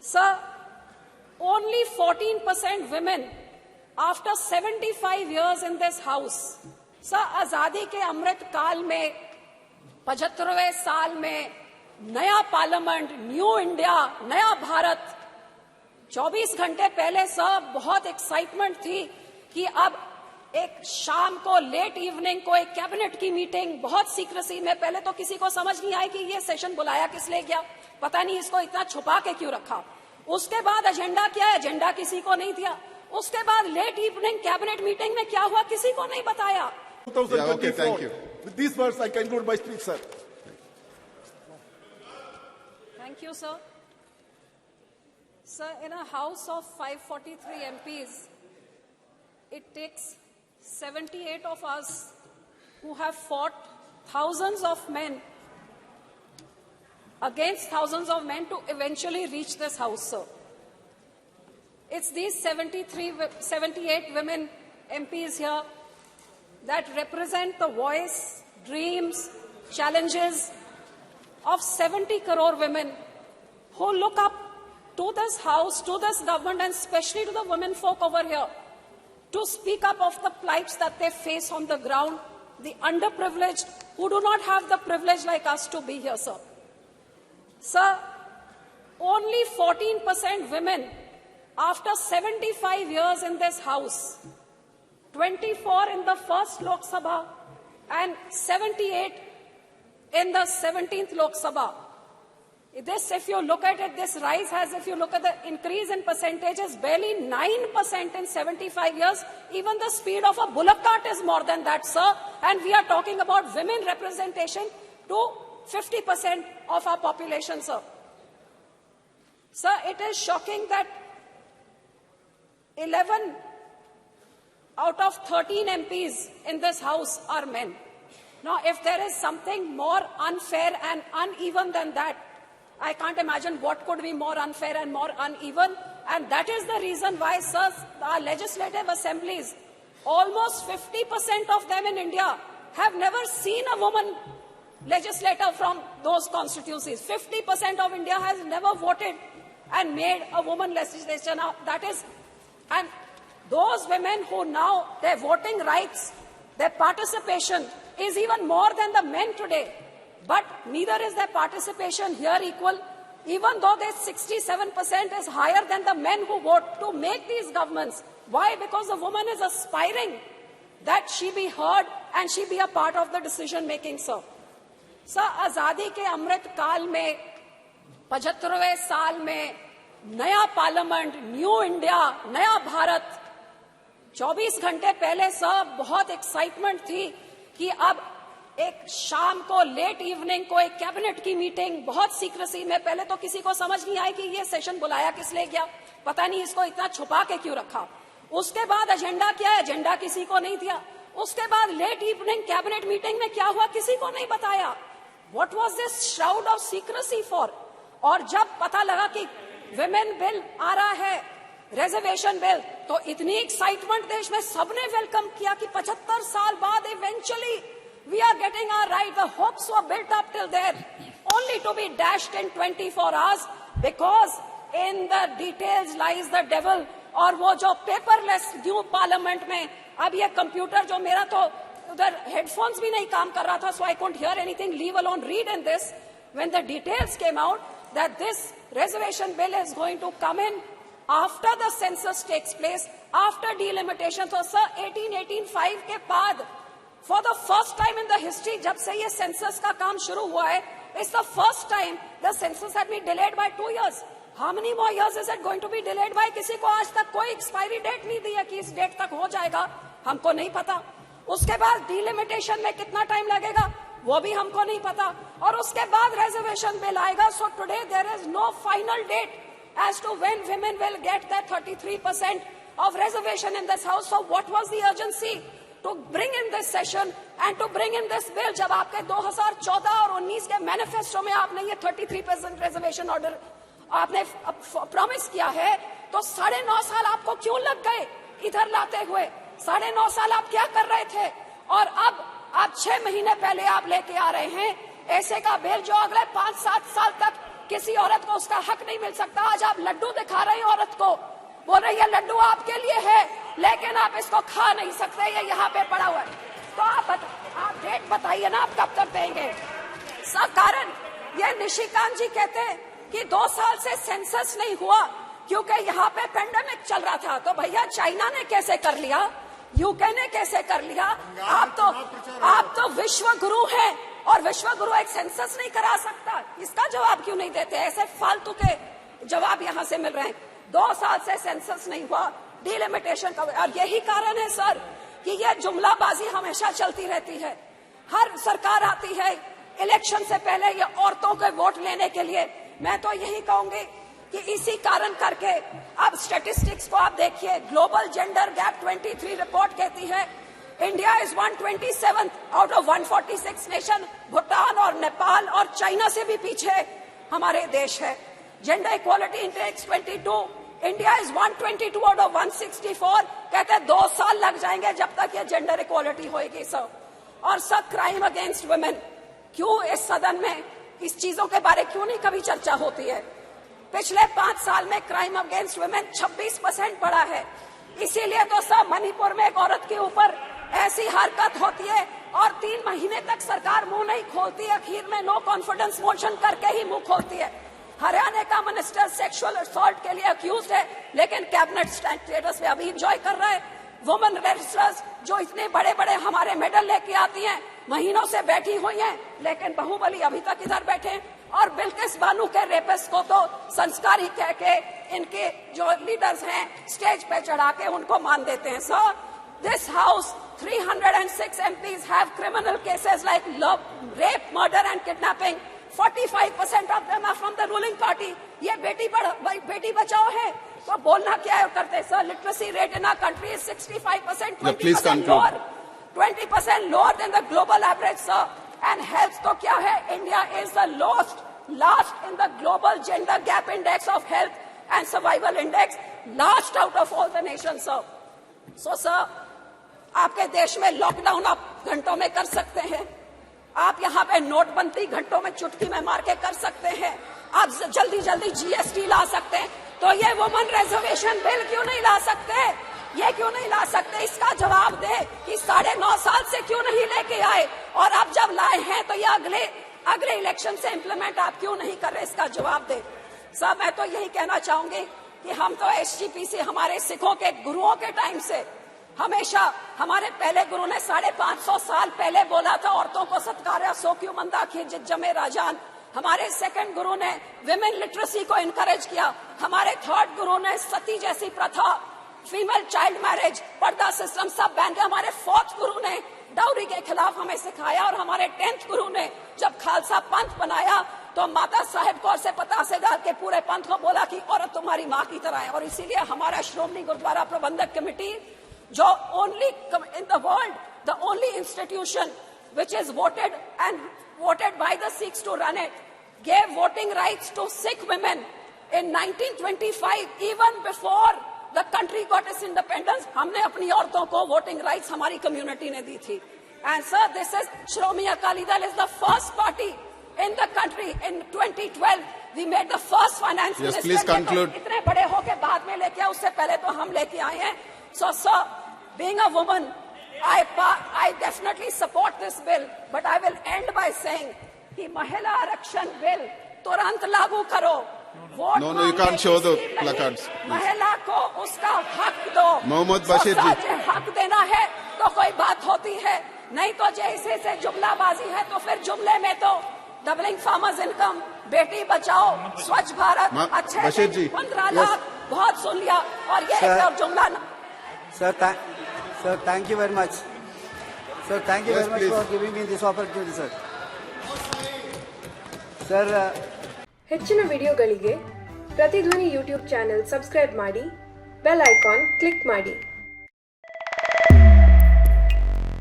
Sir, only 14% women after 75 years in this house. Sir, आजादी के अमृत काल में 75वें साल में नया पार्लियामेंट, न्यू इंडिया, नया भारत, 24 घंटे पहले सर बहुत एक्साइटमेंट थी कि अब एक शाम को लेट इवनिंग को एक कैबिनेट की मीटिंग बहुत सीक्रेसी में, पहले तो किसी को समझ नहीं आई कि ये सेशन बुलाया किस लिए गया, पता नहीं इसको इतना छुपा के क्यों रखा। उसके बाद एजेंडा क्या है, एजेंडा किसी को नहीं दिया। उसके बाद लेट इवनिंग कैबिनेट मीटिंग में क्या हुआ किसी को नहीं बताया। 2024. Okay, thank you. With these words, I conclude my speech, sir. Thank you, sir. Sir, in a house of 543 MPs, it takes 78 of us who have fought thousands of men against thousands of men to eventually reach this house, sir. It's these 78 women MPs here that represent the voice, dreams, challenges of 70 crore women who look up to this house, to this government, and especially to the women folk over here, to speak up of the plights that they face on the ground, the underprivileged who do not have the privilege like us to be here, sir. Sir, only 14% women after 75 years in this house, 24 in the first Lok Sabha and 78 in the 17th Lok Sabha. This, if you look at it, this rise has, if you look at the increase in percentages, barely 9% in 75 years. Even the speed of a bullock cart is more than that, sir. And we are talking about women representation to 50% of our population, sir. Sir, it is shocking that 11 out of 13 MPs in this house are men. Now, if there is something more unfair and uneven than that, I can't imagine what could be more unfair and more uneven. And that is the reason why, sir, our legislative assemblies, almost 50% of them in India have never seen a woman legislator from those constituencies. 50% of India has never voted and made a woman legislature. Now, that is, and those women who now, their voting rights, their participation is even more than the men today. But neither is their participation here equal, even though their 67% is higher than the men who vote to make these governments. Why? Because the woman is aspiring that she be heard and she be a part of the decision making, sir. Sir, आजादी के अमृत काल में 75वें साल में नया parliament, new India, नया भारत, 24 घंटे पहले सर बहुत एक्साइटमेंट थी कि अब एक शाम को लेट इवनिंग को एक कैबिनेट की मीटिंग बहुत सीक्रेसी में, पहले तो किसी को समझ नहीं आई कि ये सेशन बुलाया किस लिए गया, पता नहीं इसको इतना छुपा के क्यों रखा। उसके बाद एजेंडा क्या है, एजेंडा किसी को नहीं दिया। उसके बाद लेट इवनिंग कैबिनेट मीटिंग में क्या हुआ किसी को नहीं बताया। What was this shroud of secrecy for? और जब पता लगा कि विमेन बिल आ रहा है, रिजर्वेशन बिल, तो इतनी एक्साइटमेंट देश में सबने वेलकम किया कि 75 साल बाद eventually we are getting our right. The hopes were built up till there, only to be dashed in 24 hours because in the details lies the devil. और वो जो पेपरलेस न्यू पार्लियामेंट में, अब ये कंप्यूटर जो मेरा तो उधर हेडफोन्स भी नहीं काम कर रहा था, so I couldn't hear anything, leave alone read in this. When the details came out that this reservation bill is going to come in after the census takes place, after delimitation, so sir 1885 के बाद for the first time in the history, जब से ये census का काम शुरू हुआ है, it's the first time the census had been delayed by 2 years. How many more years is it going to be delayed by? किसी को आज तक कोई expiry date नहीं दी है कि इस डेट तक हो जाएगा, हमको नहीं पता। उसके बाद delimitation में कितना टाइम लगेगा, वो भी हमको नहीं पता। और उसके बाद reservation bill आएगा। So today there is no final date as to when women will get that 33% of reservation in this house. So what was the urgency to bring in this session and to bring in this bill? जब आपके 2014 और 19 के manifesto में आपने ये 33% reservation order आपने promise किया है, तो 9.5 साल आपको क्यों लग गए इधर लाते हुए? 9.5 साल आप क्या कर रहे थे? और अब आप 6 महीने पहले आप लेके आ रहे हैं ऐसे का बिल जो अगले 5-7 साल तक किसी औरत को उसका हक नहीं मिल सकता। आज आप लड्डू दिखा रहे हैं औरत को, बोल रही है लड्डू आपके लिए है, लेकिन आप इसको खा नहीं सकते, ये यहाँ पे पड़ा हुआ है। तो आप डेट बताइए ना, आप कब तक देंगे? कारण ये निशिकांत जी कहते हैं कि 2 साल से सेंसस नहीं हुआ क्योंकि यहाँ पे पेंडेमिक चल रहा था। तो भैया चाइना ने कैसे कर लिया, यूके ने कैसे कर लिया? आप तो विश्व गुरु हैं और विश्व गुरु एक सेंसस नहीं करा सकता। इसका जवाब क्यों नहीं देते? ऐसे फालतू के जवाब यहाँ से मिल रहे हैं। 2 साल से सेंसस नहीं हुआ, डिलिमिटेशन का, और यही कारण है सर कि ये जुमलाबाजी हमेशा चलती रहती है। हर सरकार आती है इलेक्शन से पहले ये औरतों के वोट लेने के लिए। मैं तो यही कहूंगी कि इसी कारण करके अब स्टैटिस्टिक्स को आप देखिए, ग्लोबल जेंडर गैप 23 रिपोर्ट कहती है India is 127 out of 146 nation. Bhutan और नेपाल और चाइना से भी पीछे हमारे देश है। Gender equality index 22, India is 122 out of 164। कहते हैं 2 साल लग जाएंगे जब तक ये जेंडर इक्वालिटी होगी सर। और सर क्राइम अगेंस्ट वुमेन, क्यों इस सदन में इस चीजों के बारे क्यों नहीं कभी चर्चा होती है? पिछले 5 साल में क्राइम अगेंस्ट वुमेन 26% बढ़ा है। इसीलिए तो सब मणिपुर में एक औरत के ऊपर ऐसी हरकत होती है और 3 महीने तक सरकार मुंह नहीं खोलती, आखिर में नो कॉन्फिडेंस मोशन करके ही मुंह खोलती है। हरियाणा का मिनिस्टर सेक्सुअल असॉल्ट के लिए अक्यूज्ड है, लेकिन कैबिनेट स्टेटस में अभी एंजॉय कर रहा है। वुमेन रेसलर्स जो इतने बड़े बड़े हमारे मेडल लेके आती हैं, महीनों से बैठी हुई हैं, लेकिन बाहुबली अभी तक इधर बैठे हैं। और बिल्किस बानो के रेपिस्ट को तो संस्कारी कह के इनके जो लीडर्स हैं स्टेज पे चढ़ा के उनको मान देते हैं। Sir, this house 306 MPs have criminal cases like love, rape, murder and kidnapping. 45% of them are from the ruling party. ये बेटी बचाओ है, तो बोलना क्या है करते sir? Literacy rate in our country is 65%, 20% lower, 20% lower than the global average, sir. And health तो क्या है? India is the last in the global gender gap index of health and survival index, last out of all the nations, sir. So sir, आपके देश में lockdown आप घंटों में कर सकते हैं, आप यहाँ पे नोटबंदी घंटों में चुटकी में मार के कर सकते हैं, आप जल्दी जल्दी GST ला सकते हैं, तो ये वुमेन रिजर्वेशन बिल क्यों नहीं ला सकते? ये क्यों नहीं ला सकते? इसका जवाब दे कि 9.5 साल से क्यों नहीं लेके आए, और अब जब लाए हैं तो ये अगले इलेक्शन से इम्प्लीमेंट आप क्यों नहीं कर रहे? इसका जवाब दे। सब मैं तो यही कहना चाहूंगी कि हम तो SGPC हमारे सिखों के गुरुओं के टाइम से हमेशा, हमारे पहले गुरु ने 550 साल पहले बोला था औरतों को सत्कार्य सो क्यों मंदा खिज जमे राजान। हमारे सेकंड गुरु ने विमेन लिटरेसी को इनकरेज किया। हमारे थर्ड गुरु ने सती जैसी प्रथा, फीमेल चाइल्ड मैरिज, पर्दा सिस्टम सब बैन किया। हमारे फोर्थ गुरु ने डाउरी के खिलाफ हमें सिखाया, और हमारे 10th गुरु ने जब खालसा पंथ बनाया तो माता साहेब कौर से पतासे डाल के पूरे पंथ को बोला कि औरत तुम्हारी माँ की तरह है। और इसीलिए हमारा श्रोमणी गुरुद्वारा प्रबंधक कमेटी, जो only in the world, the only institution which is voted by the Sikhs to run it, gave voting rights to Sikh women in 1925, even before the country got its independence. हमने अपनी औरतों को voting rights हमारी community ने दी थी. And sir, this is Shromani Akali Dal is the first party in the country. In 2012, we made the first finance minister. Yes, please conclude. इतने बड़े होके बाद में लेके आए, उससे पहले तो हम लेके आए हैं. So sir, being a woman, I definitely support this bill, but I will end by saying कि महिला आरक्षण बिल तुरंत लागू करो. No, you can't show the placards. महिला को उसका हक दो. मोहम्मद बशीर जी, हक देना है तो कोई बात होती है, नहीं तो जैसे से जुमलाबाजी है तो फिर जुमले में तो doubling farmers income, Beti Bachao, स्वच्छ भारत, अच्छे 15 लाख बहुत सुन लिया, और ये एक और जुमला. Sir, thank you very much. Sir, thank you very much for giving me this opportunity, sir. Sir, ಹೆಚ್ಚಿನ ವಿಡಿಯೋಗಳಿಗೆ ಪ್ರತಿಧ್ವನಿ ಯೂಟ್ಯೂಬ್ ಚಾನೆಲ್ ಸಬ್ಸ್ಕ್ರೈಬ್ ಮಾಡಿ, ಬೆಲ್ ಐಕಾನ್ ಕ್ಲಿಕ್ ಮಾಡಿ.